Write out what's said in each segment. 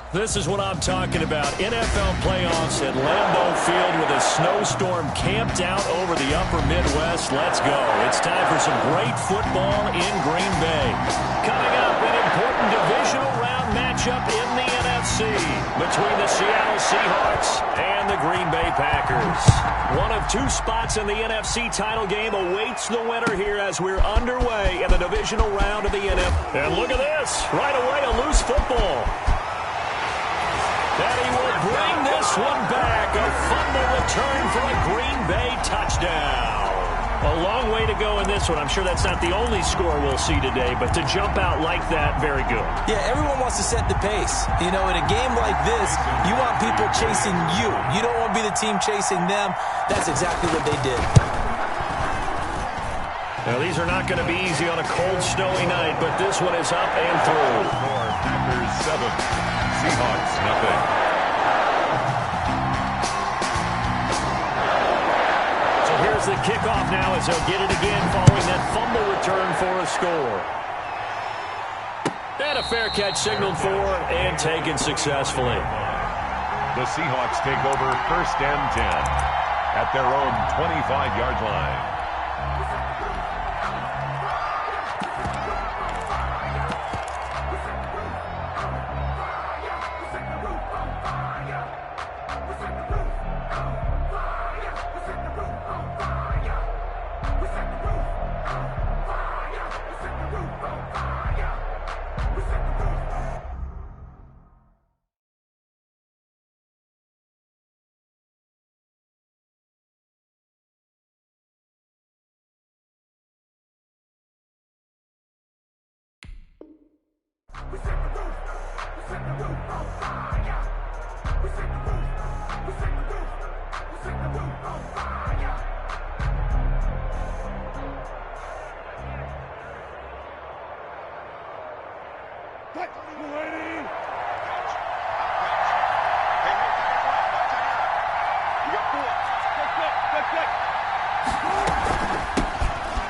This is what I'm talking about. NFL playoffs at Lambeau Field with a snowstorm camped out over the upper Midwest. Let's go. It's time for some great football in Green Bay. Coming up, an important divisional round matchup in the NFC between the Seattle Seahawks and the Green Bay Packers. One of two spots in the NFC title game awaits the winner here as we're underway in the divisional round of the NFL. And look at this. Right away, a loose football. And he will bring this one back. A fumble return for a Green Bay touchdown. A long way to go in this one. I'm sure that's not the only score we'll see today, but to jump out like that, very good. Yeah, everyone wants to set the pace. You know, in a game like this, you want people chasing you. You don't want to be the team chasing them. That's exactly what they did. Now, these are not going to be easy on a cold, snowy night, but this one is up and through. Packers 7. Seahawks, nothing. So here's the kickoff now as they'll get it again following that fumble return for a score. And a fair catch signaled for and taken successfully. The Seahawks take over 1st and 10 at their own 25-yard line.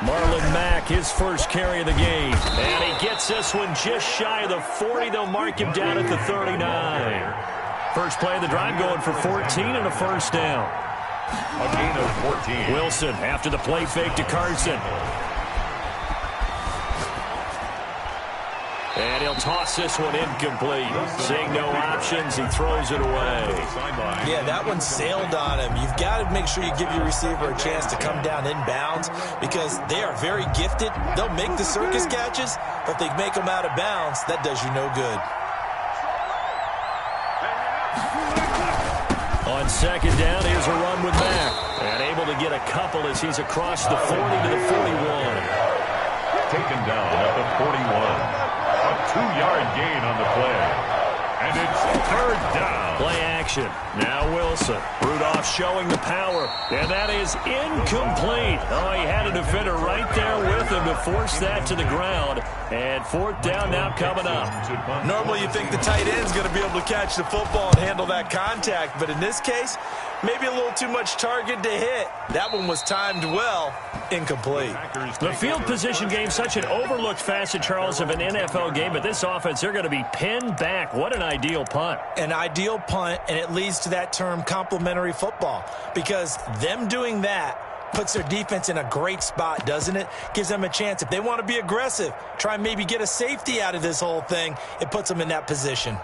Marlon Mack, his first carry of the game. And he gets this one just shy of the 40. They'll mark him down at the 39. First play of the drive going for 14 and a first down. A gain of 14. Wilson after the play fake to Carson. And he'll toss this one incomplete. Seeing no options, he throws it away. Yeah, that one sailed on him. You've got to make sure you give your receiver a chance to come down inbounds because they are very gifted. They'll make the circus catches, but if they make them out of bounds, that does you no good. On second down, here's a run with Mack. And able to get a couple as he's across the 40 to the 41. Taken down at the 41. A 2-yard gain on the play. And it's 3rd down. Play action. Now Wilson. Rudolph showing the power. And that is incomplete. Oh, he had a defender right there with him to force that to the ground. And 4th down now coming up. Normally you think the tight end's going to be able to catch the football and handle that contact. But in this case, maybe a little too much target to hit. That one was timed well. Incomplete. The field position game, such an overlooked facet, Charles, of an NFL game. But this offense, they're going to be pinned back. What an ideal punt. An ideal punt, and it leads to that term complementary football. Because them doing that puts their defense in a great spot, doesn't it? Gives them a chance. If they want to be aggressive, try and maybe get a safety out of this whole thing, it puts them in that position.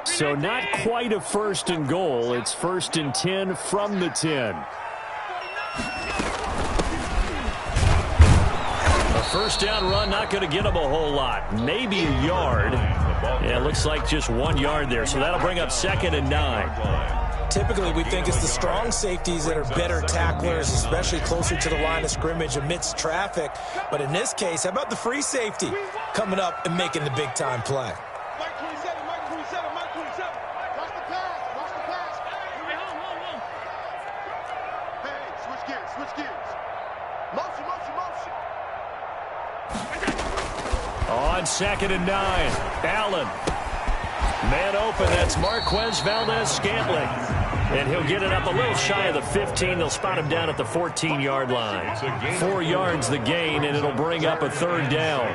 So not quite a 1st and goal. It's 1st and 10 from the 10. A first down run, not going to get him a whole lot. Maybe a yard. Yeah, it looks like just 1 yard there. So that'll bring up 2nd and 9. Typically, we think it's the strong safeties that are better tacklers, especially closer to the line of scrimmage amidst traffic. But in this case, how about the free safety coming up and making the big-time play? On 2nd and 9, Allen. Man open, that's Marquez Valdes-Scantling. And he'll get it up a little shy of the 15. They'll spot him down at the 14-yard line. 4 yards the gain, and it'll bring up a third down.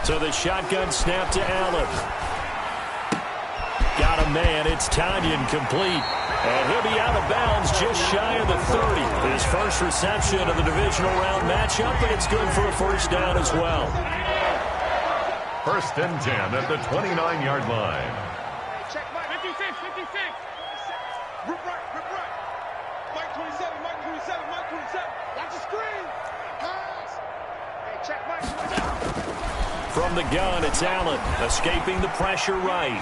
So the shotgun snap to Allen. Got a man. It's Tonyan complete. And he'll be out of bounds just shy of the 30. His first reception of the divisional round matchup, and it's good for a first down as well. 1st and 10 at the 29-yard line. Check Mike. 56. Rip right. Mike 27. Mike 27. Watch the screen. Pass. Hey, check Mike 27. From the gun, it's Allen escaping the pressure right.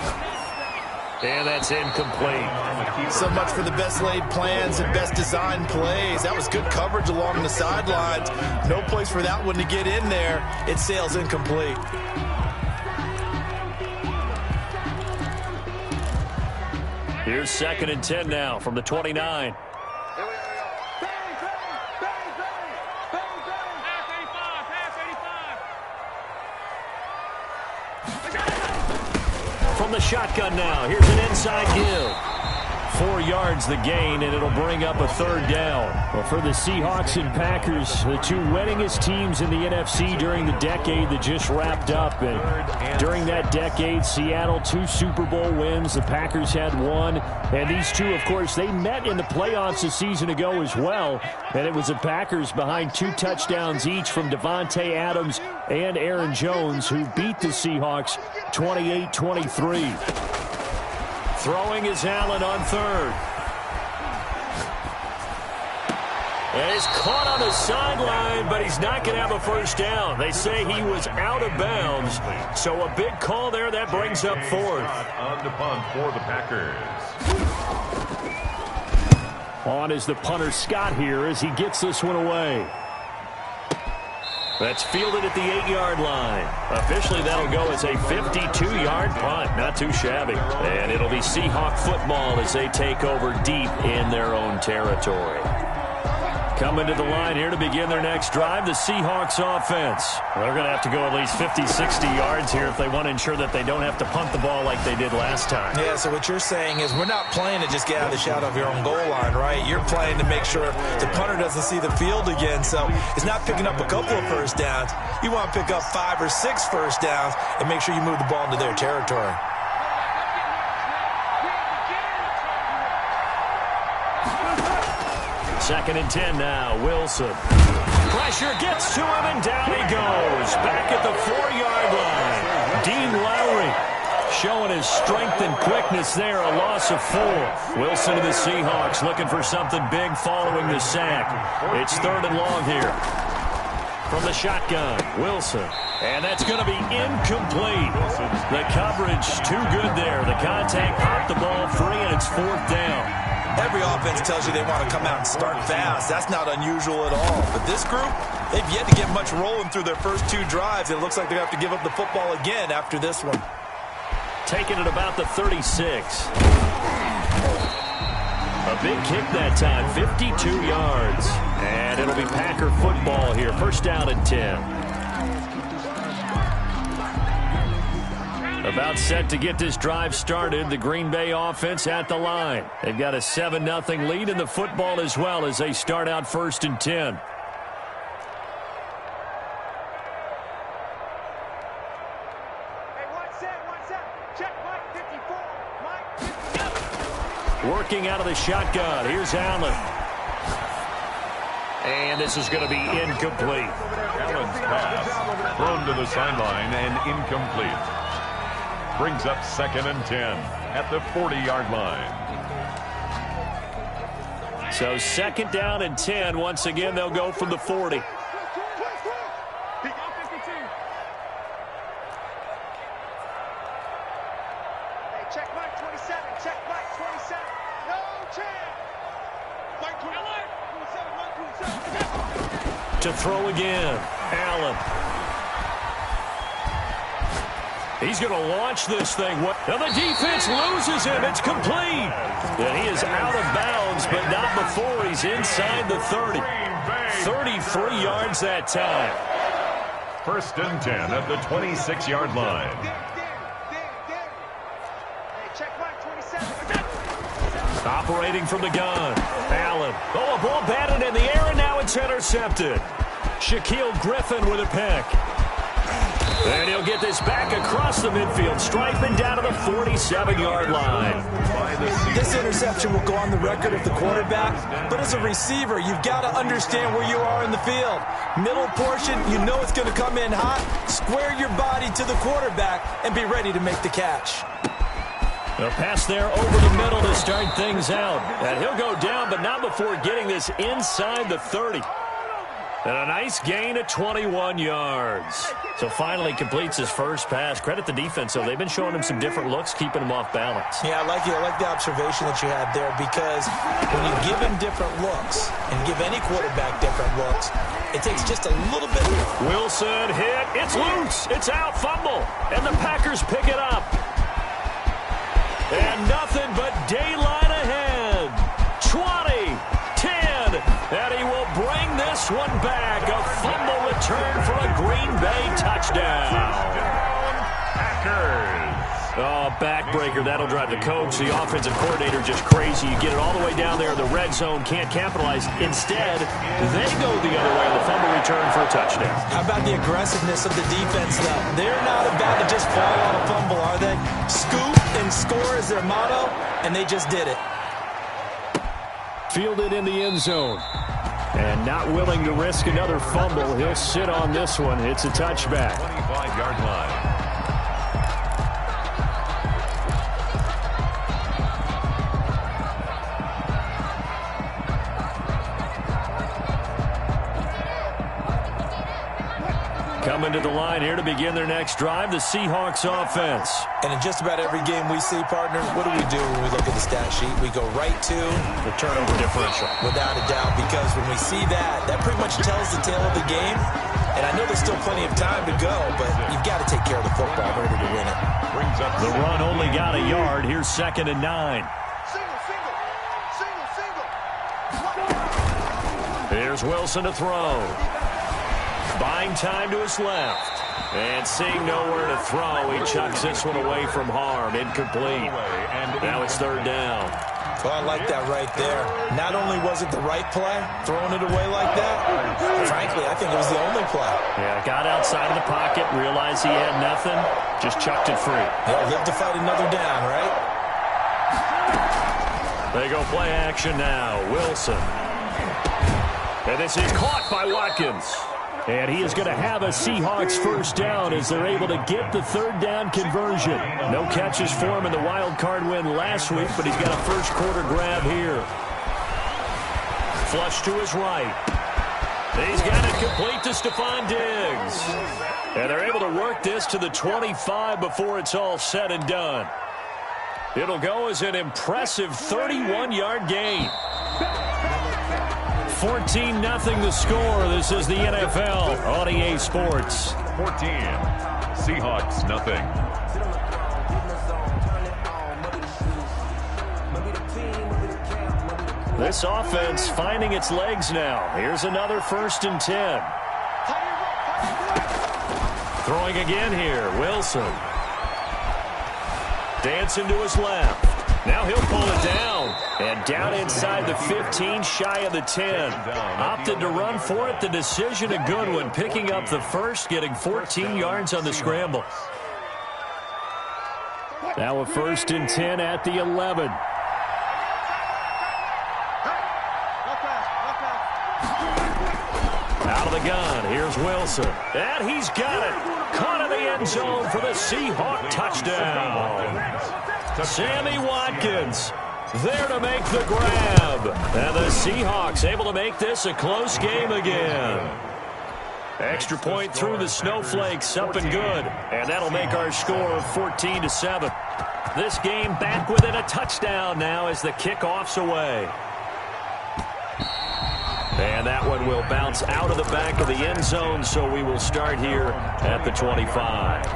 And that's incomplete. So much for the best laid plans and best designed plays. That was good coverage along the sidelines. No place for that one to get in there. It sails incomplete. Here's 2nd and 10 now from the 29. From the shotgun now, here's an inside give. 4 yards the gain, and it'll bring up a third down. Well, for the Seahawks and Packers, the two winningest teams in the NFC during the decade that just wrapped up. And during that decade, Seattle, 2 Super Bowl wins. The Packers had 1. And these two, of course, they met in the playoffs a season ago as well. And it was the Packers behind 2 touchdowns each from Davante Adams and Aaron Jones, who beat the Seahawks 28-23. Throwing is Allen on 3rd. And he's caught on the sideline, but he's not going to have a first down. They say he was out of bounds. So a big call there. That brings up 4th. On the punt for the Packers. On is the punter Scott here as he gets this one away. That's fielded at the 8-yard line. Officially, that'll go as a 52-yard punt. Not too shabby. And it'll be Seahawk football as they take over deep in their own territory. Coming to the line here to begin their next drive, the Seahawks offense. They're going to have to go at least 50, 60 yards here if they want to ensure that they don't have to punt the ball like they did last time. Yeah, so what you're saying is we're not playing to just get out of the shadow of your own goal line, right? You're playing to make sure the punter doesn't see the field again. So it's not picking up a couple of first downs. You want to pick up 5 or 6 first downs and make sure you move the ball into their territory. Second and 10 now. Wilson. Pressure gets to him, and down he goes. Back at the 4-yard line. Dean Lowry showing his strength and quickness there. A loss of 4. Wilson to the Seahawks looking for something big following the sack. It's 3rd and long here. From the shotgun, Wilson. And that's going to be incomplete. The coverage too good there. The contact popped the ball free, and it's 4th down. Every offense tells you they want to come out and start fast. That's not unusual at all. But this group, they've yet to get much rolling through their first 2 drives. It looks like they're going to have to give up the football again after this one. Taking it about the 36. A big kick that time, 52 yards. And it'll be Packer football here. First down and 10. About set to get this drive started. The Green Bay offense at the line. They've got a 7-0 lead in the football as well as they start out 1st and 10. Working out of the shotgun. Here's Allen. And this is going to be incomplete. Allen's pass thrown to the sideline and incomplete. Brings up 2nd and 10 at the 40-yard line. So 2nd down and 10. Once again, they'll go from the 40. Hey, check Mike 27. Check Mike 27. No chance. Mike 27. Mike 27. To throw again. Allen. He's going to launch this thing. Now the defense loses him. It's complete. And he is out of bounds, but not before he's inside the 30. 33 yards that time. 1st and 10 at the 26-yard line. Operating from the gun. Allen. Oh, a ball batted in the air, and now it's intercepted. Shaquille Griffin with a pick. And he'll get this back across the midfield, striping down to the 47-yard line. This interception will go on the record of the quarterback, but as a receiver, you've got to understand where you are in the field. Middle portion, you know it's going to come in hot. Square your body to the quarterback and be ready to make the catch. A pass there over the middle to start things out. And he'll go down, but not before getting this inside the 30. And a nice gain of 21 yards. So finally completes his first pass. Credit the defense, though. They've been showing him some different looks, keeping him off balance. Yeah, I like the observation that you had there, because when you give him different looks and give any quarterback different looks, it takes just a little bit. Wilson hit. It's loose. It's out. Fumble. And the Packers pick it up. And nothing but daylight ahead. 20, 10, and he will bring this one back. A fumble return for a Green Bay touchdown. Packers. Oh, backbreaker. That'll drive the coach, the offensive coordinator, just crazy. You get it all the way down there in the red zone, can't capitalize. Instead, they go the other way on the fumble return for a touchdown. How about the aggressiveness of the defense, though? They're not about to just fall on a fumble, are they? Scoop and score is their motto, and they just did it. Fielded in the end zone. And not willing to risk another fumble. He'll sit on this one. It's a touchback. 25-yard line. Coming to the line here to begin their next drive, the Seahawks offense. And in just about every game we see, partner, what do when we look at the stat sheet? We go right to the turnover differential. Without a doubt, because when we see that, that pretty much tells the tale of the game. And I know there's still plenty of time to go, but you've got to take care of the football in order to win it. Brings up the run only got a yard. Here's 2nd and 9. Here's Wilson to throw. Buying time to his left. And seeing nowhere to throw, he chucks this one away from harm. Incomplete. Now it's 3rd down. Well, I like that right there. Not only was it the right play, throwing it away like that, frankly, I think it was the only play. Yeah, got outside of the pocket, realized he had nothing, just chucked it free. Yeah, live to fight another down, right? They go play action now. Wilson. And this is caught by Watkins. And he is going to have a Seahawks first down as they're able to get the 3rd down conversion. No catches for him in the wild card win last week, but he's got a first quarter grab here. Flush to his right. He's got it complete to Stephon Diggs. And they're able to work this to the 25 before it's all said and done. It'll go as an impressive 31-yard gain. 14-0 the score. This is the NFL on EA Sports. 14. Seahawks, nothing. This offense finding its legs now. Here's another 1st and 10. Throwing again here. Wilson. Dancing to his left. Now he'll pull it down. And down inside the 15, shy of the 10. Opted to run for it. The decision a good one. Picking up the first, getting 14 yards on the scramble. Now a 1st and 10 at the 11. Out of the gun. Here's Wilson. And he's got it. Caught in the end zone for the Seahawk touchdown. Sammy Watkins there to make the grab. And the Seahawks able to make this a close game again. Extra point through the snowflakes, up and good. And that'll make our score 14-7. This game back within a touchdown now as the kickoff's away. And that one will bounce out of the back of the end zone, so we will start here at the 25.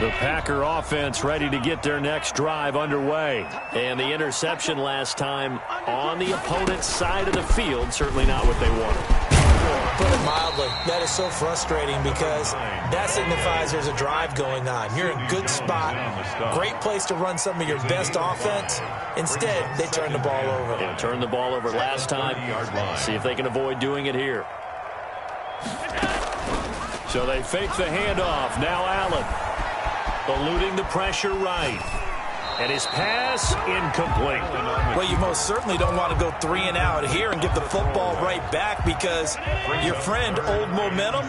The Packer offense ready to get their next drive underway. And the interception last time on the opponent's side of the field, certainly not what they wanted. Put it mildly, that is so frustrating because that signifies there's a drive going on. You're in a good spot, great place to run some of your best offense. Instead, they turn the ball over. Yeah, turned the ball over last time. See if they can avoid doing it here. So they fake the handoff. Now Allen. Eluding the pressure right. And his pass incomplete. Well, you most certainly don't want to go 3 and out here and give the football right back because your friend, Old Momentum,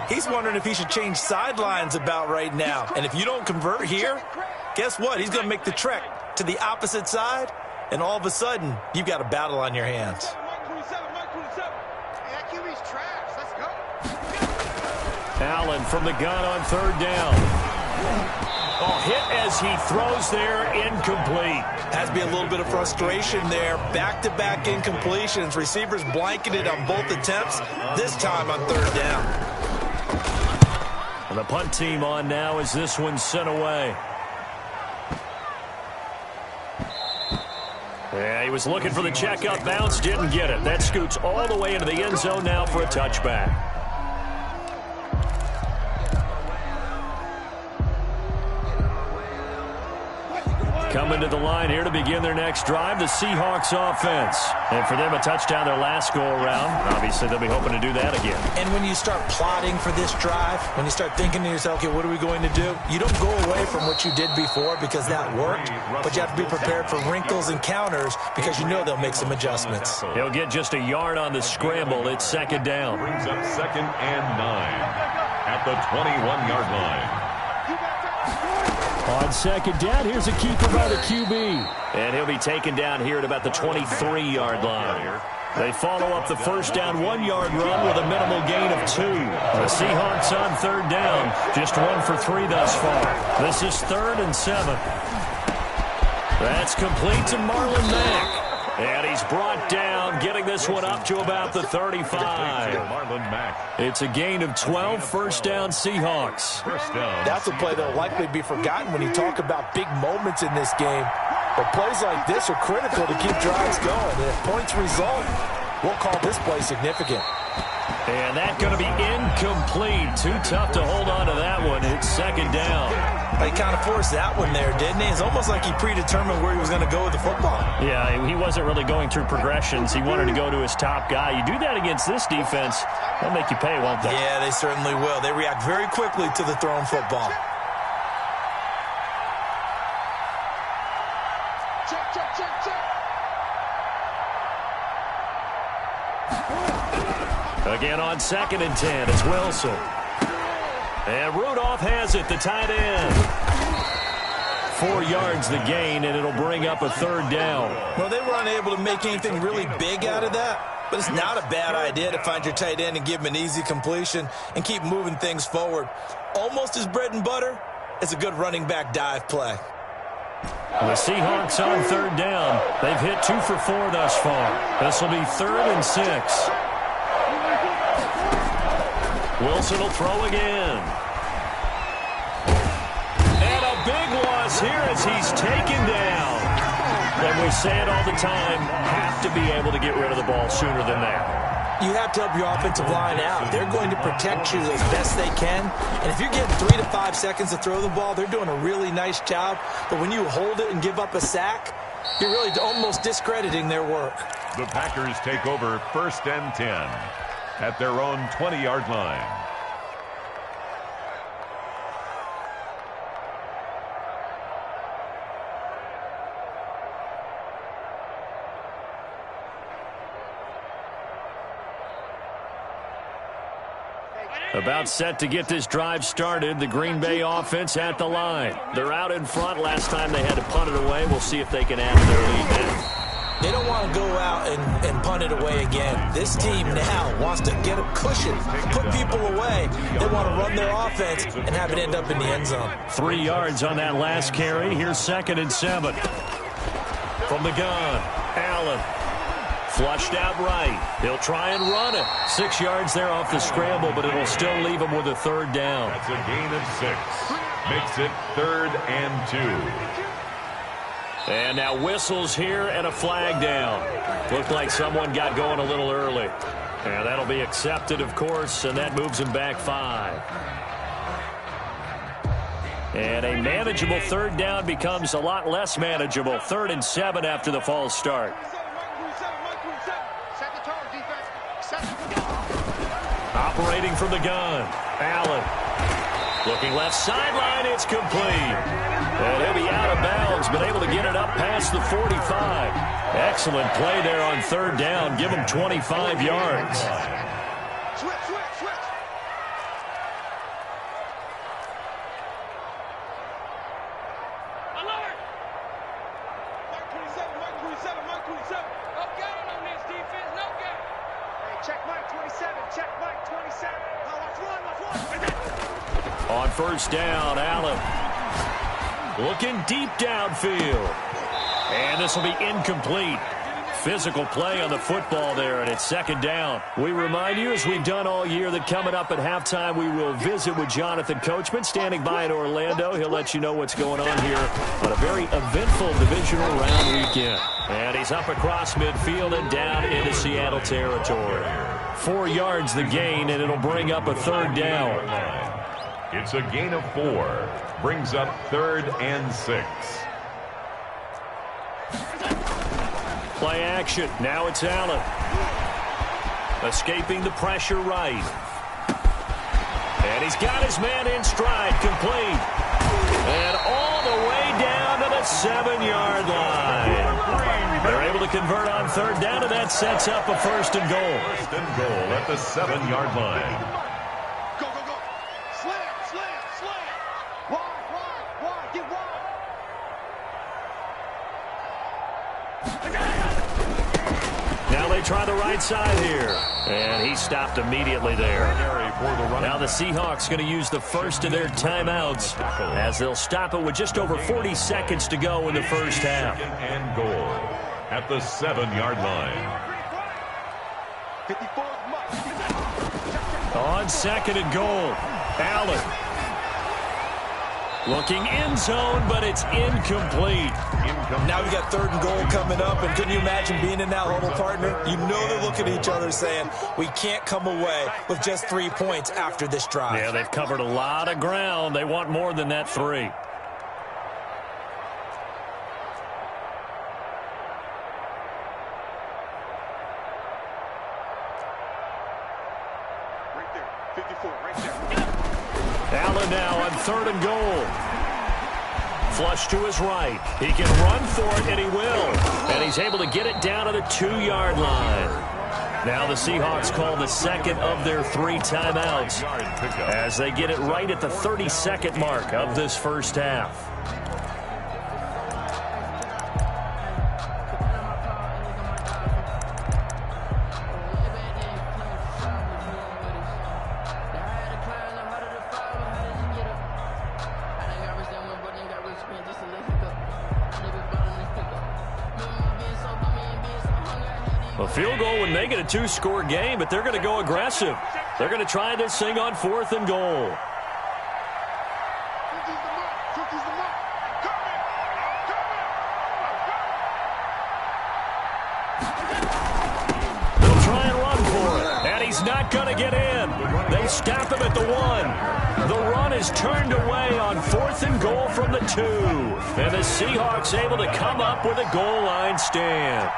he's wondering if he should change sidelines about right now. And if you don't convert here, guess what? He's going to make the trek to the opposite side, and all of a sudden, you've got a battle on your hands. Allen from the gun on 3rd down. Oh, hit as he throws there, incomplete. Has to be a little bit of frustration there. Back-to-back incompletions. Receivers blanketed on both attempts, this time on 3rd down. And the punt team on now as this one's sent away. Yeah, he was looking for the checkup bounce, didn't get it. That scoots all the way into the end zone now for a touchback. Coming to the line here to begin their next drive, the Seahawks offense. And for them, a touchdown their last go-around. Obviously, they'll be hoping to do that again. And when you start plotting for this drive, when you start thinking to yourself, okay, what are we going to do? You don't go away from what you did before because that worked, but you have to be prepared for wrinkles and counters because you know they'll make some adjustments. He'll get just a yard on the scramble. It's 2nd down. Brings up 2nd and 9 at the 21-yard line. On 2nd down, here's a keeper by the QB. And he'll be taken down here at about the 23-yard line. They follow up the 1st down 1-yard run with a minimal gain of 2. The Seahawks on 3rd down, just 1 for 3 thus far. This is 3rd and 7. That's complete to Marlon Mack. And he's brought down, getting this one up to about the 35. It's a gain of 12, 1st down Seahawks. That's a play that will likely be forgotten when you talk about big moments in this game. But plays like this are critical to keep drives going. And if points result, we'll call this play significant. And that's going to be incomplete. Too tough to hold on to that one. It's 2nd down. He kind of forced that one there, didn't he? It's almost like he predetermined where he was going to go with the football. Yeah, he wasn't really going through progressions. He wanted to go to his top guy. You do that against this defense, they'll make you pay, won't they? Yeah, they certainly will. They react very quickly to the thrown football. Check, check, check, check. Again on 2nd and 10, it's Wilson. And Rudolph has it, the tight end. 4 yards the gain, and it'll bring up a 3rd down. Well, they were unable to make anything really big out of that, but it's not a bad idea to find your tight end and give him an easy completion and keep moving things forward. Almost as bread and butter as a good running back dive play. The Seahawks on 3rd down. They've hit 2 for 4 thus far. This will be 3rd and 6. Wilson will throw again. And a big loss here as he's taken down. And we say it all the time, have to be able to get rid of the ball sooner than that. You have to help your offensive line out. They're going to protect you as best they can. And if you're getting 3 to 5 seconds to throw the ball, they're doing a really nice job. But when you hold it and give up a sack, you're really almost discrediting their work. The Packers take over 1st and 10 at their own 20-yard line. About set to get this drive started. The Green Bay offense at the line. They're out in front. Last time they had to punt it away. We'll see if they can add to their lead now. They don't want to go out and punt it away again. This team now wants to get a cushion, put people away. They want to run their offense and have it end up in the end zone. 3 yards on that last carry. Here's 2nd and 7. From the gun, Allen. Flushed out right. He'll try and run it. 6 yards there off the scramble, but it'll still leave him with a 3rd down. That's a gain of 6. Makes it 3rd and 2. And now whistles here and a flag down. Looked like someone got going a little early. And that'll be accepted, of course, and that moves him back 5. And a manageable 3rd down becomes a lot less manageable. 3rd and 7 after the false start. Operating from the gun, Allen. Looking left sideline, it's complete. And he'll be out of bounds, but able to get it up past the 45. Excellent play there on 3rd down. Give him 25 yards. Switch. Alert! Mike 27. No gain on this defense, no gain. Hey, check Mike 27. On 1st down, Allen. Looking deep downfield. And this will be incomplete. Physical play on the football there, and it's 2nd down. We remind you, as we've done all year, that coming up at halftime, we will visit with Jonathan Coachman, standing by in Orlando. He'll let you know what's going on here on a very eventful divisional round weekend. And he's up across midfield and down into Seattle territory. 4 yards the gain, and it'll bring up a 3rd down. It's a gain of 4. Brings up 3rd and 6. Play action. Now it's Allen. Escaping the pressure right. And he's got his man in stride. Complete. And all the way down to the 7-yard line. They're able to convert on 3rd down, and that sets up a 1st and goal. 1st and goal at the 7-yard line. Go. Slam. Wide. Get wide. Now they try the right side here. And he stopped immediately there. Now the Seahawks going to use the first of their timeouts as they'll stop it with just over 40 seconds to go in the first half. 2nd and goal at the 7-yard line. On 2nd and goal, Allen. Looking end zone, but it's incomplete. Now we got 3rd and goal coming up, and couldn't you imagine being in that huddle, partner? You know they're looking at each other saying, we can't come away with just 3 points after this drive. Yeah, they've covered a lot of ground. They want more than that 3. Right there, 54, right there. Allen now on 3rd and goal. Flush to his right. He can run for it, and he will. And he's able to get it down to the 2-yard line. Now the Seahawks call the 2nd of their 3 timeouts as they get it right at the 32nd mark of this first half. A field goal would make it a 2-score game, but they're going to go aggressive. They're going to try this thing on 4th and goal. They'll try and run for it, and he's not going to get in. They stop him at the 1. The run is turned away on 4th and goal from the 2. And the Seahawks able to come up with a goal line stand.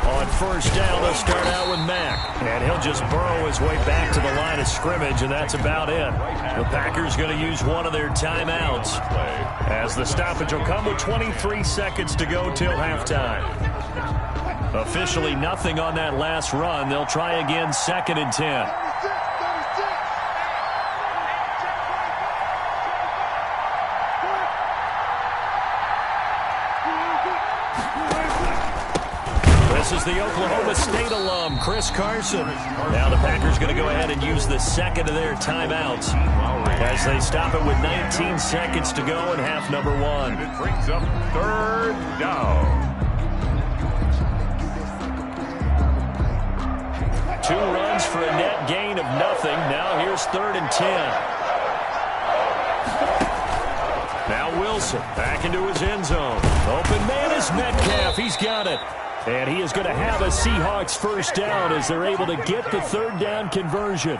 On 1st down, they'll start out with Mack. And he'll just burrow his way back to the line of scrimmage, and that's about it. The Packers going to use one of their timeouts as the stoppage will come with 23 seconds to go till halftime. Officially nothing on that last run. They'll try again 2nd and 10. This is the Oklahoma State alum, Chris Carson. Now the Packers going to go ahead and use the 2nd of their timeouts as they stop it with 19 seconds to go in half number 1. It brings up 3rd down. 2 runs for a net gain of nothing. Now here's 3rd and 10. Now Wilson back into his end zone. Open man is Metcalf. He's got it. And he is going to have a Seahawks first down as they're able to get the 3rd down conversion.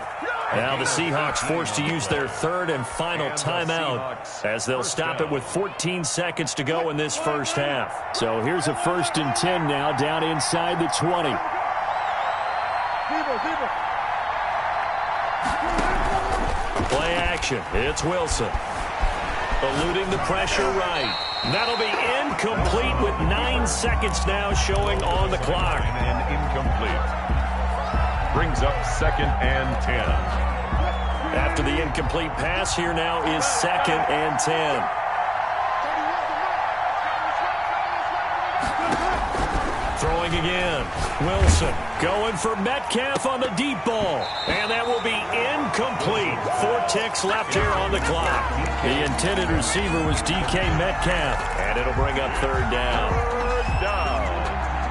Now the Seahawks forced to use their 3rd and final timeout as they'll stop it with 14 seconds to go in this first half. So here's a 1st and 10 now down inside the 20. Play action. It's Wilson. Eluding the pressure right. That'll be incomplete with 9 seconds now showing on the clock. And incomplete. Brings up 2nd and 10. After the incomplete pass, here now is 2nd and 10. Throwing again. Wilson going for Metcalf on the deep ball. And that will be incomplete. 4 ticks left here on the clock. The intended receiver was DK Metcalf. And it'll bring up 3rd down. 3rd down.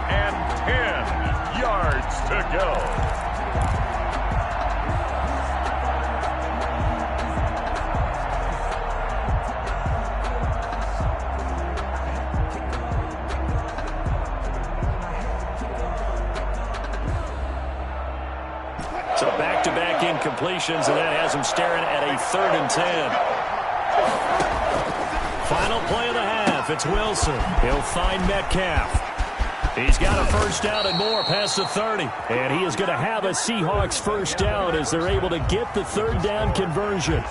And 10 yards to go. So back-to-back incompletions, and that has him staring at a 3rd and 10. Final play of the half. It's Wilson. He'll find Metcalf. He's got a first down and more past the 30. And he is going to have a Seahawks first down as they're able to get the 3rd down conversion.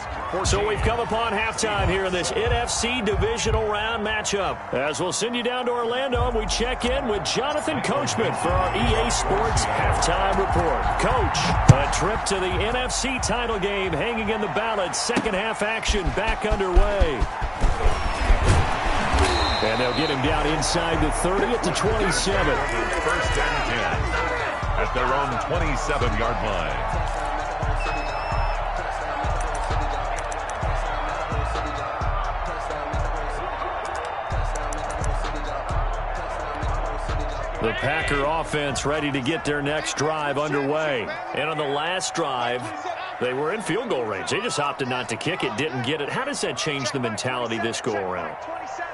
So we've come upon halftime here in this NFC divisional round matchup. As we'll send you down to Orlando, and we check in with Jonathan Coachman for our EA Sports Halftime Report. Coach, a trip to the NFC title game hanging in the balance. Second half action back underway. And they'll get him down inside the 30 at the 27. 1st and 10 at their own 27-yard line. The Packer offense ready to get their next drive underway. And on the last drive, they were in field goal range. They just opted not to kick it, didn't get it. How does that change the mentality this go-around?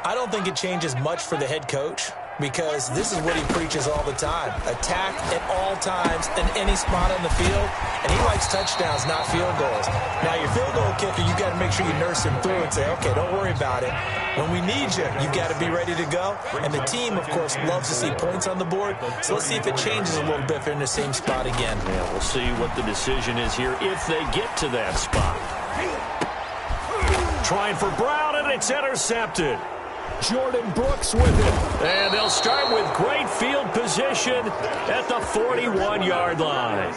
I don't think it changes much for the head coach because this is what he preaches all the time. Attack at all times in any spot on the field, and he likes touchdowns, not field goals. Now, your field goal kicker, you got to make sure you nurse him through and say, okay, don't worry about it. When we need you, you got to be ready to go. And the team, of course, loves to see points on the board. So let's see if it changes a little bit if they're in the same spot again. Yeah, we'll see what the decision is here if they get to that spot. Trying for Brown, and it's intercepted. Jordan Brooks with it. And they'll start with great field position at the 41-yard line.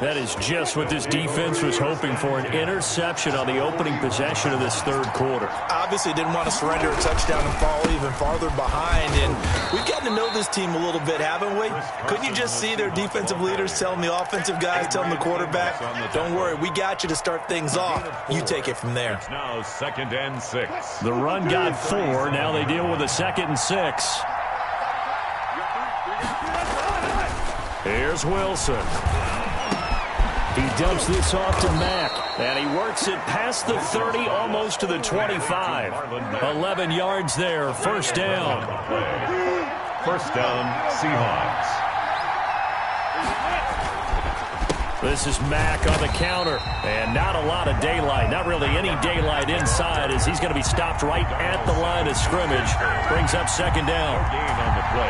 That is just what this defense was hoping for, an interception on the opening possession of this 3rd quarter. Obviously didn't want to surrender a touchdown and fall even farther behind. And we've gotten to know this team a little bit, haven't we? Couldn't you just see their defensive leaders telling the offensive guys, telling the quarterback, don't worry, we got you to start things off. You take it from there. It's now 2nd and 6. The run got 4. Now they deal with a 2nd and 6. Here's Wilson. He dumps this off to Mack, and he works it past the 30, almost to the 25. 11 yards there, first down. First down, Seahawks. This is Mack on the counter, and not a lot of daylight, not really any daylight inside as he's going to be stopped right at the line of scrimmage. Brings up 2nd down.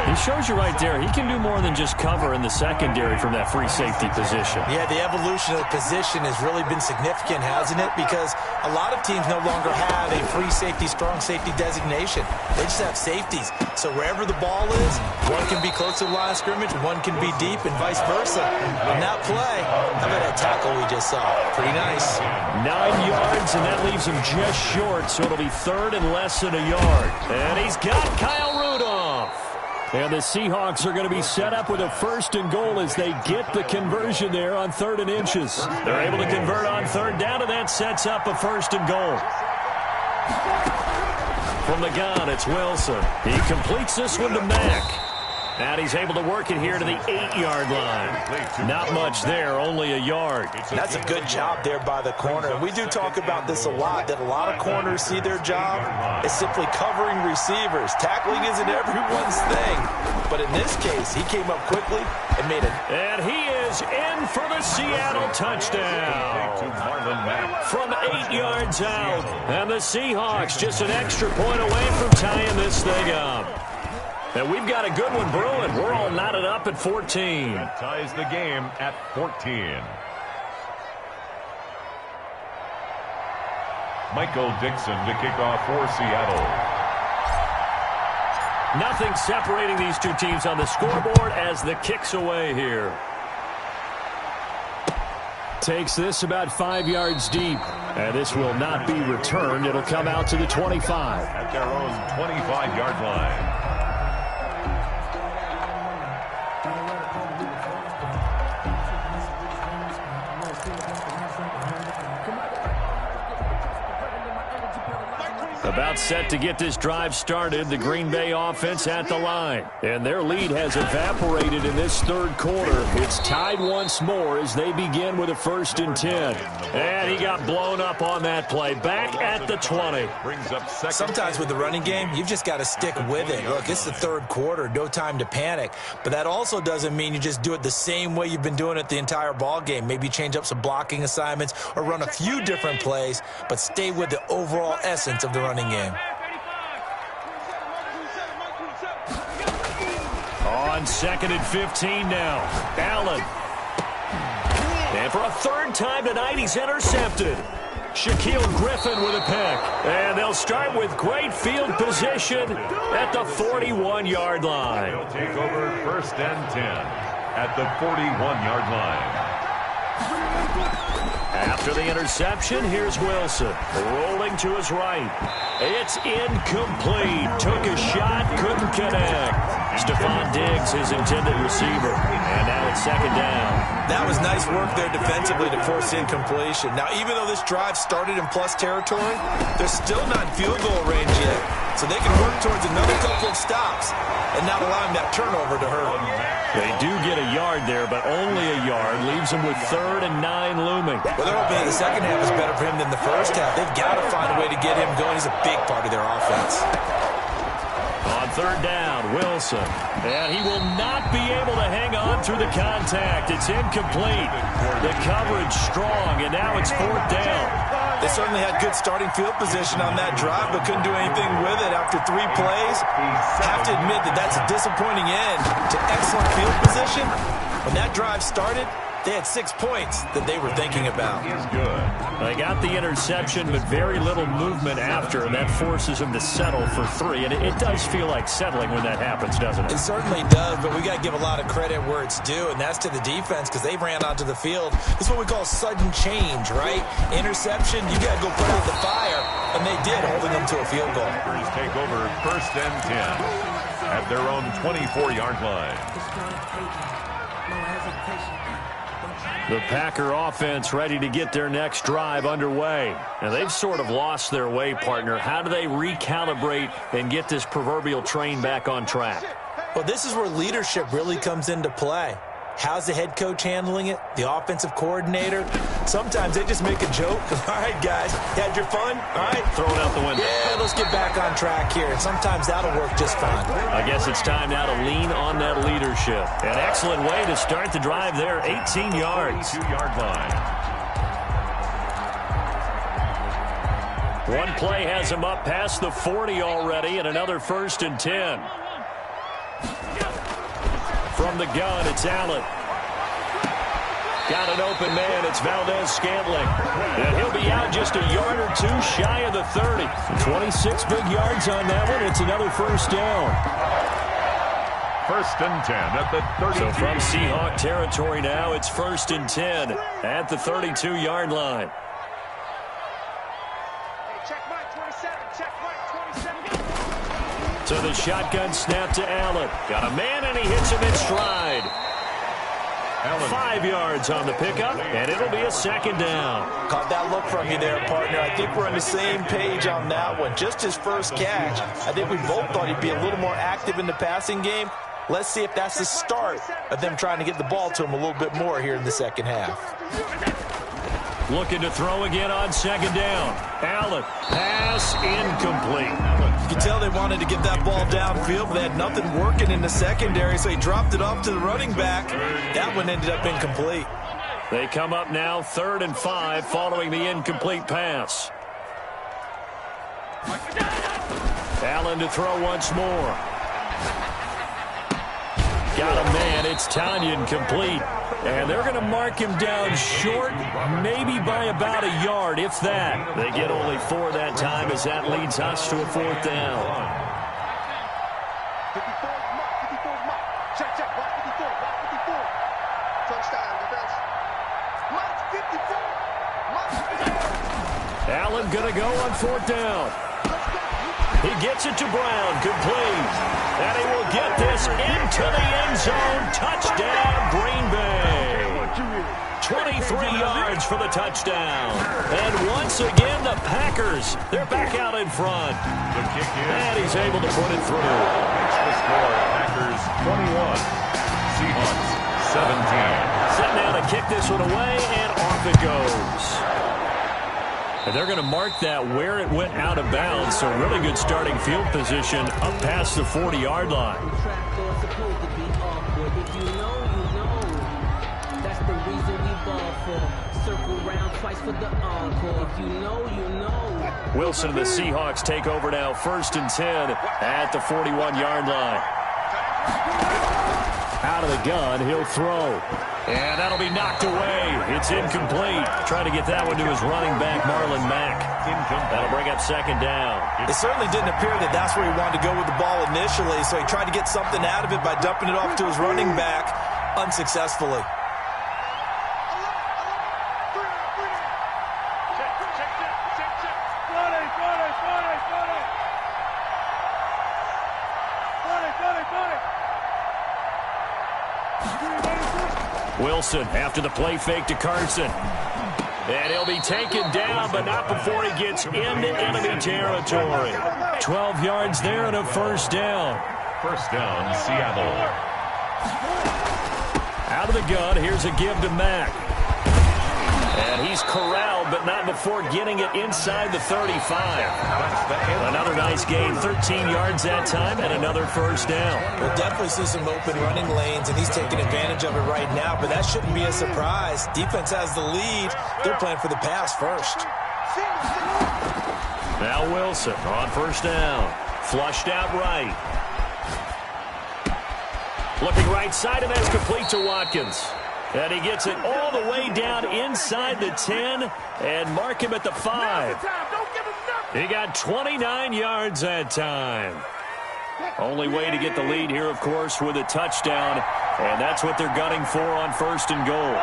He shows you right there, he can do more than just cover in the secondary from that free safety position. Yeah, the evolution of the position has really been significant, hasn't it? Because a lot of teams no longer have a free safety, strong safety designation. They just have safeties. So wherever the ball is, one can be close to the line of scrimmage, one can be deep, and vice versa. On that play, how about that tackle we just saw? Pretty nice. 9 yards, and that leaves him just short, so it'll be 3rd and less than a yard. And he's got Kyle Rudolph. And the Seahawks are going to be set up with a 1st and goal as they get the conversion there on 3rd and inches. They're able to convert on 3rd down, and that sets up a 1st and goal. From the gun, it's Wilson. He completes this one to Mack. And he's able to work it here to the 8-yard line. Not much there, only a yard. That's a good job there by the corner. We do talk about this a lot, that a lot of corners see their job is simply covering receivers. Tackling isn't everyone's thing. But in this case, he came up quickly and made it. And he is in for the Seattle touchdown. From 8 yards out. And the Seahawks just an extra point away from tying this thing up. And we've got a good one brewing. We're all knotted up at 14. That ties the game at 14. Michael Dixon to kick off for Seattle. Nothing separating these two teams on the scoreboard as the kick's away here. Takes this about 5 yards deep. And this will not be returned. It'll come out to the 25. At their own 25-yard line. About set to get this drive started, the Green Bay offense at the line. And their lead has evaporated in this third quarter. It's tied once more as they begin with a 1st and 10. And he got blown up on that play. Back at the 20. Brings up second. Sometimes with the running game, you've just got to stick with it. Look, it's the third quarter, no time to panic. But that also doesn't mean you just do it the same way you've been doing it the entire ball game. Maybe change up some blocking assignments or run a few different plays, but stay with the overall essence of the running game. On 2nd and 15 now. Allen. And for a third time tonight, he's intercepted. Shaquille Griffin with a pick. And they'll start with great field position at the 41-yard line. They'll take over 1st and 10 at the 41-yard line. After the interception, here's Wilson. Rolling to his right. It's incomplete. Took a shot, couldn't connect. Stephon Diggs, his intended receiver. And now it's 2nd down. That was nice work there defensively to force incompletion. Now, even though this drive started in plus territory, they're still not in field goal range yet. So they can work towards another couple of stops and not allowing that turnover to hurt them. They do get a yard there, but only a yard. Leaves them with 3rd and 9 looming. Well, they're hoping the second half is better for him than the first half. They've got to find a way to get him going. He's a big part of their offense. On 3rd down, Wilson. And he will not be able to hang on through the contact. It's incomplete. The coverage strong, and now it's 4th down. They certainly had good starting field position on that drive, but couldn't do anything with it after 3 plays. Have to admit that that's a disappointing end to excellent field position. When that drive started, they had 6 points that they were thinking about. He's good. They got the interception, but very little movement after, and that forces them to settle for 3. And it does feel like settling when that happens, doesn't it? It certainly does, but we got to give a lot of credit where it's due, and that's to the defense because they ran onto the field. This is what we call sudden change, right? Interception, you got to go put it in the fire, and they did, holding them to a field goal. Packers take over 1st and 10 at their own 24-yard line. The Packer offense ready to get their next drive underway. And they've sort of lost their way, partner. How do they recalibrate and get this proverbial train back on track? Well, this is where leadership really comes into play. How's the head coach handling it? The offensive coordinator? Sometimes they just make a joke. All right, guys, you had your fun? All right. Throw it out the window. Yeah, let's get back on track here. And sometimes that'll work just fine. I guess it's time now to lean on that leadership. An excellent way to start the drive there, 18 yards. 2-yard line. One play has him up past the 40 already, and another 1st and 10. From the gun, it's Allen. Got an open man. It's Valdez-Scantling. And he'll be out just a yard or 2 shy of the 30. 26 big yards on that one. It's another 1st down. 1st and 10 at the 32. So from Seahawk territory now, it's 1st and 10 at the 32-yard line. Check Mike 27. Check Mike 27. So the shotgun snap to Allen. Got a man, and he hits him in stride. Allen. 5 yards on the pickup, and it'll be a 2nd down. Caught that look from you there, partner. I think we're on the same page on that one. Just his first catch. I think we both thought he'd be a little more active in the passing game. Let's see if that's the start of them trying to get the ball to him a little bit more here in the second half. Looking to throw again on second down. Allen, pass incomplete. You can tell they wanted to get that ball downfield, but they had nothing working in the secondary, so he dropped it off to the running back. That one ended up incomplete. They come up now 3rd and 5 following the incomplete pass. Allen to throw once more. Got a man. It's Tanyan complete. And they're going to mark him down short, maybe by about a yard, if that. They get only 4 that time as that leads us to a 4th down. 54 mark. Check, block 54, block 54. Touchdown, defense. Mark 54. Allen going to go on 4th down. He gets it to Brown, complete. And he will get this into the end zone. Touchdown, Green Bay. 23 yards for the touchdown. And once again, the Packers, they're back out in front. The kick is. And he's able to put it through. Makes the score Packers 21. Seahawks 17. Set now to kick this one away, and off it goes. And they're going to mark that where it went out of bounds. So really good starting field position up past the 40-yard line. Wilson and the Seahawks take over now 1st and 10 at the 41-yard line. Out of the gun, he'll throw. And that'll be knocked away. It's incomplete. Trying to get that one to his running back, Marlon Mack. That'll bring up 2nd down. It certainly didn't appear that that's where he wanted to go with the ball initially, so he tried to get something out of it by dumping it off to his running back unsuccessfully. Wilson after the play fake to Carson. And he'll be taken down, but not before he gets into enemy territory. 12 yards there and a 1st down. 1st down, Seattle. Out of the gun, here's a give to Mack. And he's corralled, but not before getting it inside the 35. Another nice gain, 13 yards that time, and another 1st down. We'll definitely see some open running lanes, and he's taking advantage of it right now, but that shouldn't be a surprise. Defense has the lead. They're playing for the pass first. Now Wilson on 1st down. Flushed out right. Looking right side, and that's complete to Watkins. And he gets it all the way down inside the 10 and mark him at the 5. He got 29 yards that time. Only way to get the lead here, of course, with a touchdown. And that's what they're gunning for on 1st and goal.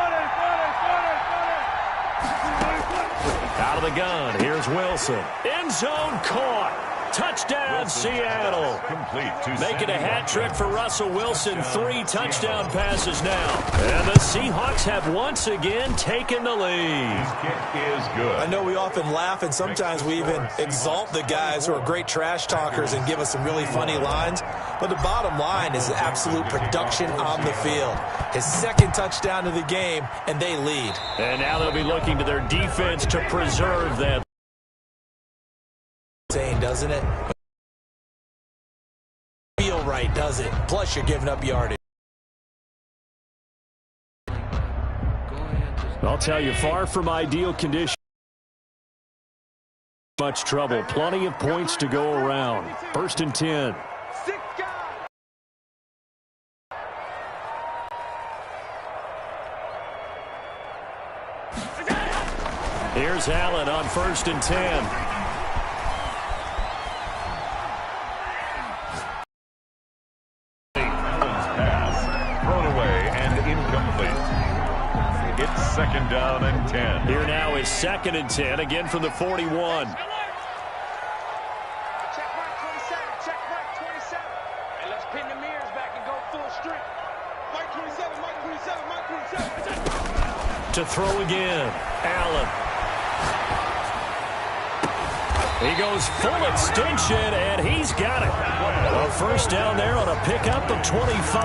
Out of the gun, here's Wilson. End zone caught. Touchdown, Seattle. Complete to Making a Sammy hat trick Watkins. for Russell Wilson. 3 touchdown passes now. And the Seahawks have once again taken the lead. His kick is good. I know we often laugh, and sometimes we even exalt the guys who are great trash talkers and give us some really funny lines. But the bottom line is absolute production on the field. His 2nd touchdown of the game, and they lead. And now they'll be looking to their defense to preserve that. Doesn't it? Feel right, does it? Plus, you're giving up yardage. I'll tell you, far from ideal condition. Much trouble. Plenty of points to go around. 1st and 10. Here's Allen on 1st and 10. It's 2nd down and 10. Here now is 2nd and 10, again from the 41. Check right 27. Check right 27. And let's pin the mirrors back and go full strength. Mike 27, Mike 27, Mike 27. To throw again, Allen. He goes full extension, and he's got it. A first down there on a pickup of 25.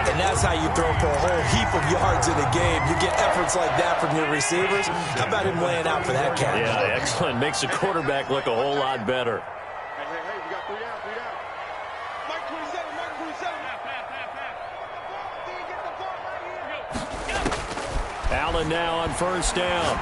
And that's how you throw for a whole heap of yards in a game. You get efforts like that from your receivers. How about him laying out for that catch? Yeah, excellent. Makes the quarterback look a whole lot better. Hey, we got 3 down, 3 down. Mike 27, Mike 27. Get the ball right here. Allen now on first down.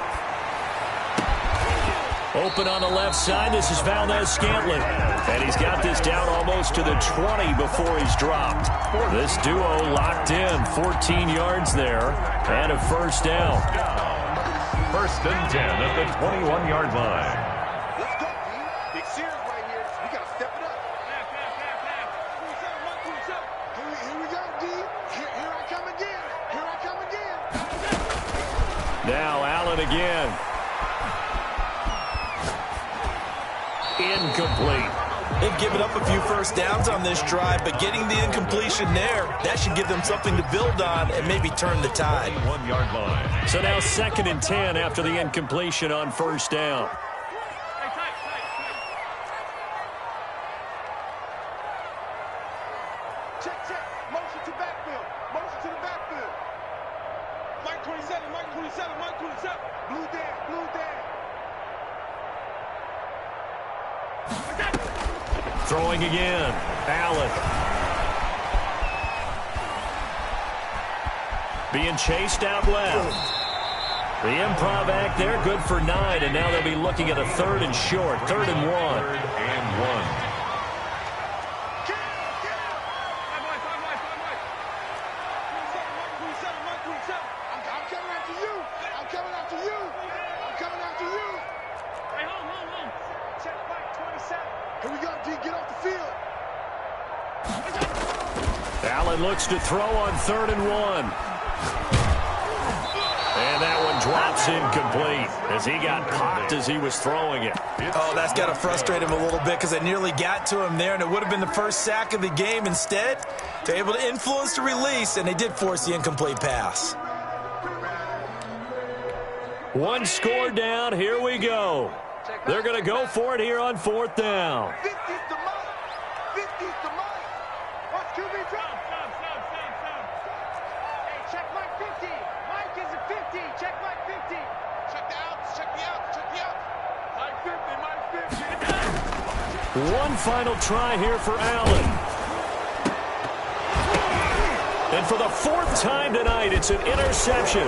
Open on the left side. This is Valdes-Scantling. And he's got this down almost to the 20 before he's dropped. This duo locked in. 14 yards there. And a first down. First and 10 at the 21-yard line. Let's go, D. Big series right here. We got to step it up. 27, Mike 27. Here we go, D. Here I come again. Here I come again. Now Allen again. Incomplete. They've given up a few first downs on this drive, but getting the incompletion there, that should give them something to build on and maybe turn the tide. 1-yard line. So now 2nd and 10 after the incompletion on first down. Check. Motion to backfield. Motion to the backfield. Mike 27, Mike 27, Mike 27. Blue Dan, blue Dan. Throwing again. Allen. Being chased out left. The improv act there, good for 9, and now they'll be looking at a 3rd and short, 3rd and 1. 3rd and 1. Allen looks to throw on 3rd and 1. And that one drops incomplete as he got popped as he was throwing it. Oh, that's got to frustrate him a little bit because they nearly got to him there, and it would have been the first sack of the game. Instead, they're able to influence the release, and they did force the incomplete pass. One score down. Here we go. They're going to go for it here on 4th down. 50's the money. 50's the money. What's QB drop? Hey, check Mike 50. Mike is a 50. Check Mike 50. Check the outs. Check the outs. Check the outs. Mike 50. Mike 50. One final try here for Allen. And for the 4th time tonight, it's an interception.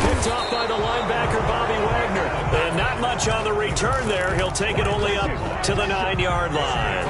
Picked off by the linebacker, Bobby Wagner. And not much on the return there. He'll take it only up to the 9-yard line.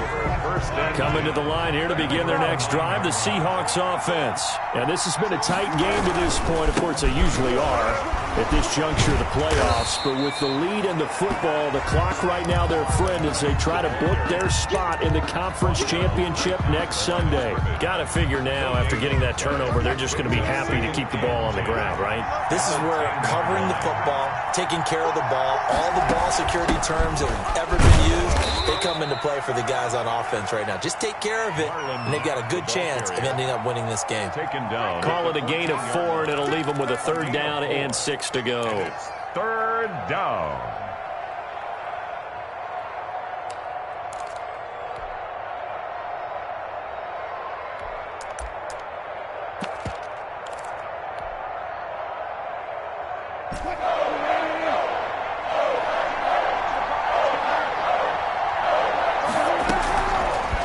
Coming to the line here to begin their next drive, the Seahawks offense. And this has been a tight game to this point. Of course, they usually are at this juncture of the playoffs. But with the lead in the football, the clock right now their friend as they try to book their spot in the conference championship next Sunday. Got to figure now, after getting that turnover, they're just going to be happy to keep the ball on the ground, right? This is where covering the football, taking care of the ball, all the ball security terms that have ever been used, they come into play for the guys on offense right now. Just take care of it, and they've got a good chance of ending up winning this game. Taken down. Call it a gain of 4, and it'll leave them with a 3rd down and 6 to go. It's 3rd down.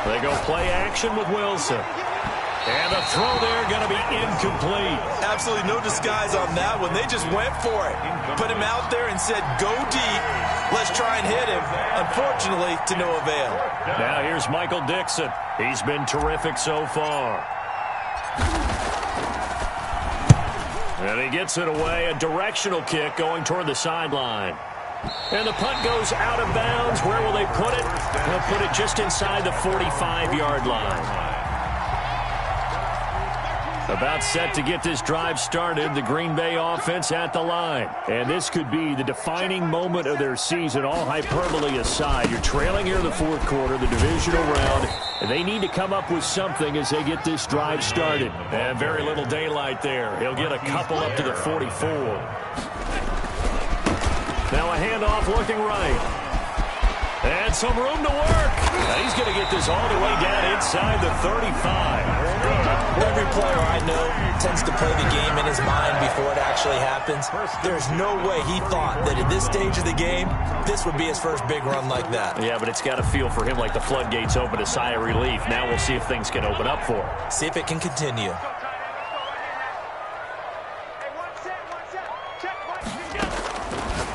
They go play action with Wilson. And the throw there going to be incomplete. Absolutely no disguise on that one. They just went for it. Put him out there and said, go deep. Let's try and hit him. Unfortunately, to no avail. Now here's Michael Dixon. He's been terrific so far. And he gets it away. A directional kick going toward the sideline. And the punt goes out of bounds. Where will they put it? They'll put it just inside the 45-yard line. About set to get this drive started, the Green Bay offense at the line. And this could be the defining moment of their season, all hyperbole aside. You're trailing here in the 4th quarter, the divisional round, and they need to come up with something as they get this drive started. And very little daylight there. He'll get a couple up to the 44. Now a handoff looking right. And some room to work. And he's going to get this all the way down inside the 35. Every player I know tends to play the game in his mind before it actually happens. There's no way he thought that at this stage of the game, this would be his first big run like that. Yeah, but it's got to feel for him like the floodgates open, a sigh of relief. Now we'll see if things can open up for him. See if it can continue.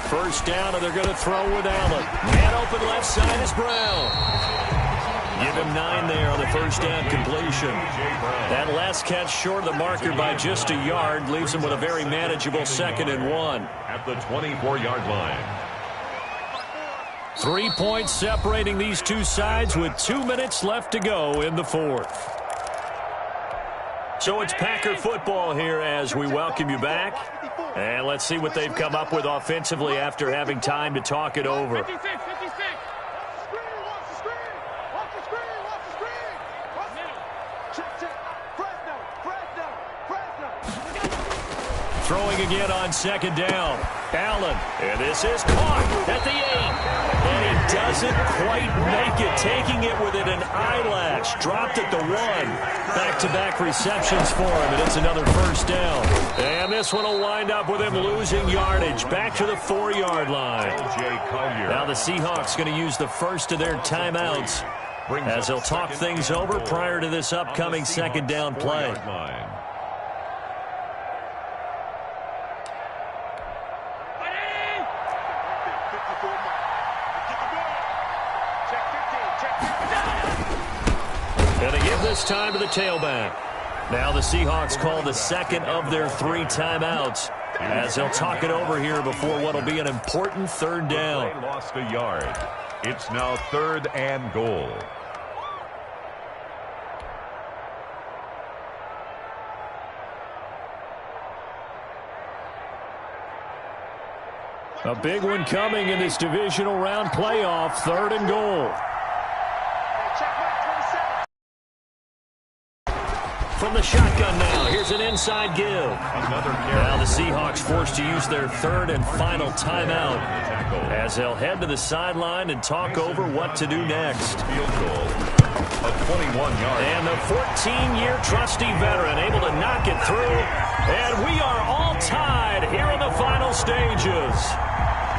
First down, and they're going to throw with Allen. Man open left side is Brown. Give him 9 there on the first down completion. That last catch short of the marker by just a yard leaves him with a very manageable 2nd and 1. At the 24-yard line. 3 points separating these two sides with 2 minutes left to go in the 4th. So it's Packer football here as we welcome you back. And let's see what they've come up with offensively after having time to talk it over. 56. Throwing again on 2nd down. Allen, and this is caught at the 8. And he doesn't quite make it, taking it within an eyelash. Dropped at the 1. Back-to-back receptions for him, and it's another first down. And this one will wind up with him losing yardage. Back to the 4-yard line. Now the Seahawks going to use the first of their timeouts as they'll talk things over prior to this upcoming 2nd down play. This time to the tailback. Now the Seahawks call the 2nd of their 3 timeouts as they'll talk it over here before what will be an important 3rd down. They lost a yard. It's now 3rd and goal. A big one coming in this divisional round playoff. 3rd and goal. From the shotgun now, here's an inside give. Now the Seahawks forced to use their 3rd and final timeout as they'll head to the sideline and talk over what to do next. Field goal, a 21-yard. And the 14-year trusty veteran able to knock it through. And we are all tied here in the final stages.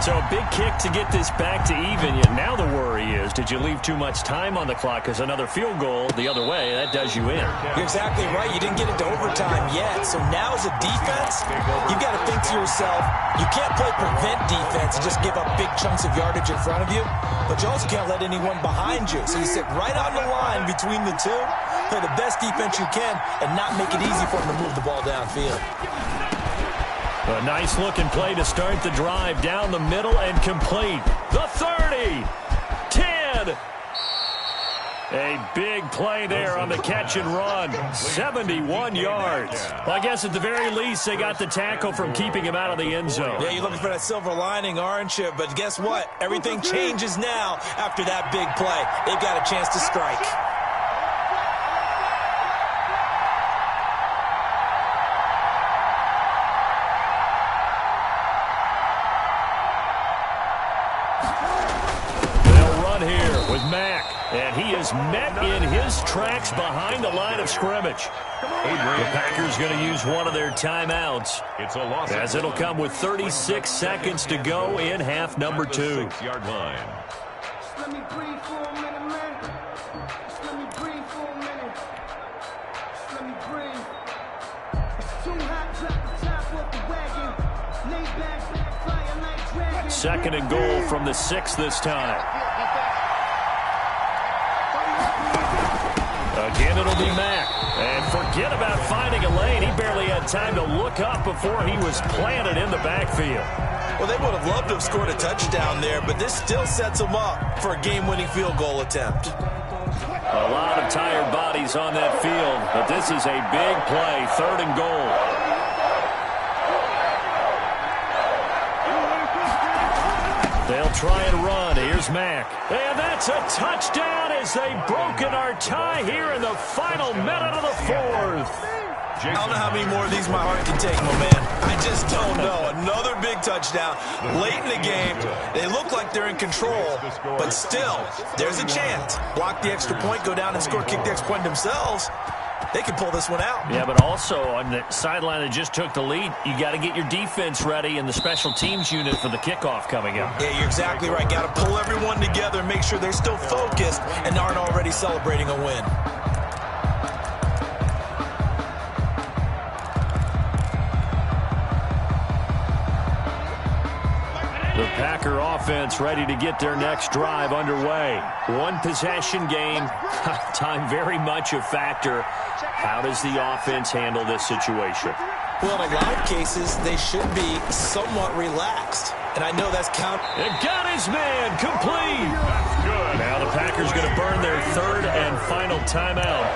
So a big kick to get this back to even. Yet now the worry is, did you leave too much time on the clock? Because another field goal the other way, that does you in. You're exactly right. You didn't get into overtime yet. So now as a defense, you've got to think to yourself, you can't play prevent defense and just give up big chunks of yardage in front of you. But you also can't let anyone behind you. So you sit right on the line between the two, play the best defense you can, and not make it easy for them to move the ball downfield. A nice-looking play to start the drive down the middle and complete. The 30, 10. A big play there on the catch and run. 71 yards. Well, I guess at the very least they got the tackle from keeping him out of the end zone. Yeah, you're looking for that silver lining, aren't you? But guess what? Everything changes now after that big play. They've got a chance to strike. And he is met in his tracks behind the line of scrimmage. The Packers going to use one of their timeouts as it'll come with 36 seconds to go in half number 2. 6-yard line. Let me breathe for a minute, man. Just let me breathe for a minute. Just let me breathe. It's too hot, drop the top off the wagon. Lay back, fire like dragon. 2nd and goal from the 6 this time. Again, it'll be Mack. And forget about finding a lane. He barely had time to look up before he was planted in the backfield. Well, they would have loved to have scored a touchdown there, but this still sets them up for a game-winning field goal attempt. A lot of tired bodies on that field, but this is a big play, 3rd and goal. They'll try and run. Here's Mack. And that's a touchdown as they've broken our tie here in the final minute of the 4th. I don't know how many more of these my heart can take, my man. I just don't know. Another big touchdown late in the game. They look like they're in control, but still, there's a chance. Block the extra point, go down and score, kick the extra point themselves. They can pull this one out. Yeah, but also on the sideline that just took the lead, you got to get your defense ready and the special teams unit for the kickoff coming up. Yeah, you're exactly right. Got to pull everyone together and make sure they're still focused and aren't already celebrating a win. The Packer offense ready to get their next drive underway. One possession game. Time very much a factor. How does the offense handle this situation? Well, in a lot of cases, they should be somewhat relaxed. And I know that's And got his man complete. That's good. Now the Packers going to burn their third and final timeout,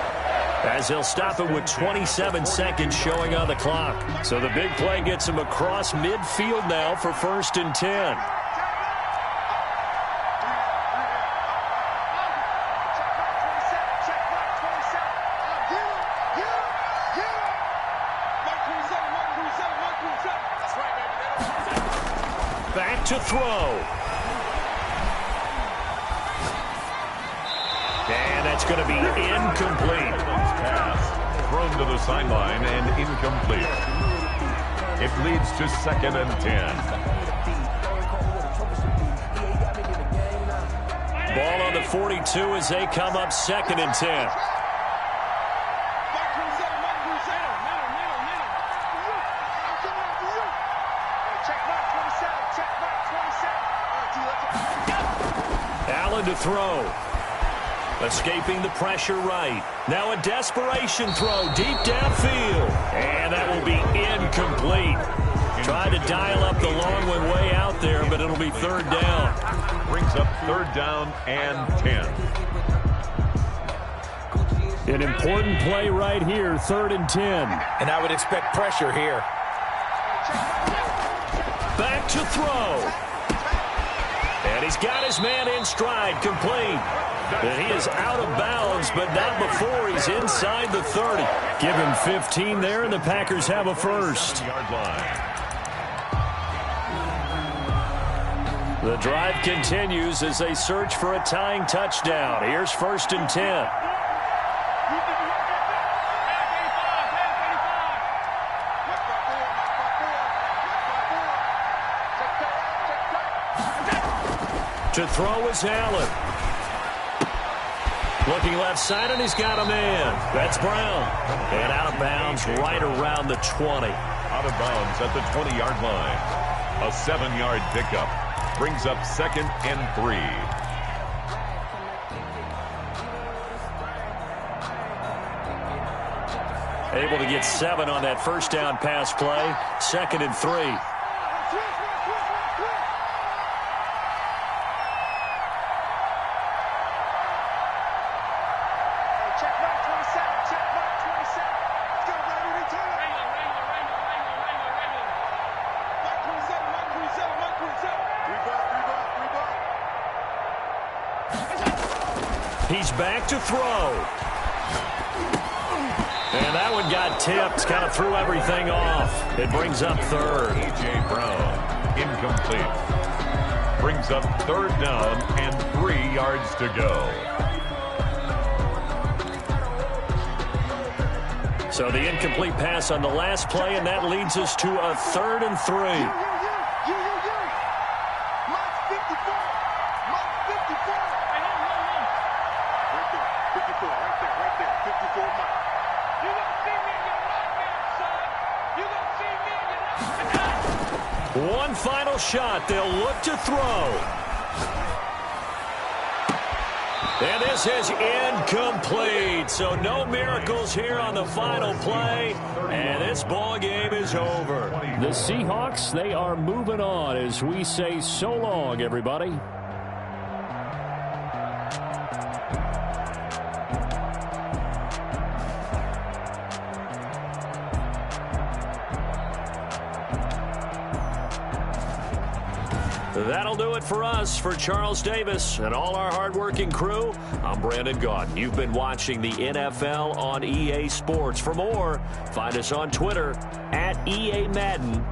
as they'll stop it with 27 seconds showing on the clock. So the big play gets them across midfield now for 1st and 10. Back to throw. And that's going to be incomplete. Pass thrown to the sideline and incomplete. It leads to 2nd and 10. Ball on the 42 as they come up 2nd and 10. Allen to throw. Escaping the pressure right. Now a desperation throw deep downfield. And that will be incomplete. Tried to dial up the long one way out there, but it'll be 3rd down. Brings up 3rd down and 10. An important play right here, 3rd and 10. And I would expect pressure here. Back to throw. And he's got his man in stride, complete. And he is out of bounds, but not before he's inside the 30. Give him 15 there, and the Packers have a first. The drive continues as they search for a tying touchdown. Here's 1st and 10. To throw is Allen. Looking left side, and he's got a man. That's Brown. And out of bounds right around the 20. Out of bounds at the 20-yard line. A 7-yard pickup. Brings up 2nd and 3. Able to get 7 on that 1st down pass play. 2nd and 3. He's back to throw. And that one got tipped, kind of threw everything off. It brings up 3rd. A.J. Brown, incomplete. Brings up 3rd down and 3 yards to go. So the incomplete pass on the last play, and that leads us to a 3rd and 3. One final shot. They'll look to throw. And this is incomplete. So no miracles here on the final play. And this ball game is over. The Seahawks, they are moving on as we say so long, everybody. That'll do it for us. For Charles Davis and all our hardworking crew, I'm Brandon Gaudin. You've been watching the NFL on EA Sports. For more, find us on Twitter @EA Madden.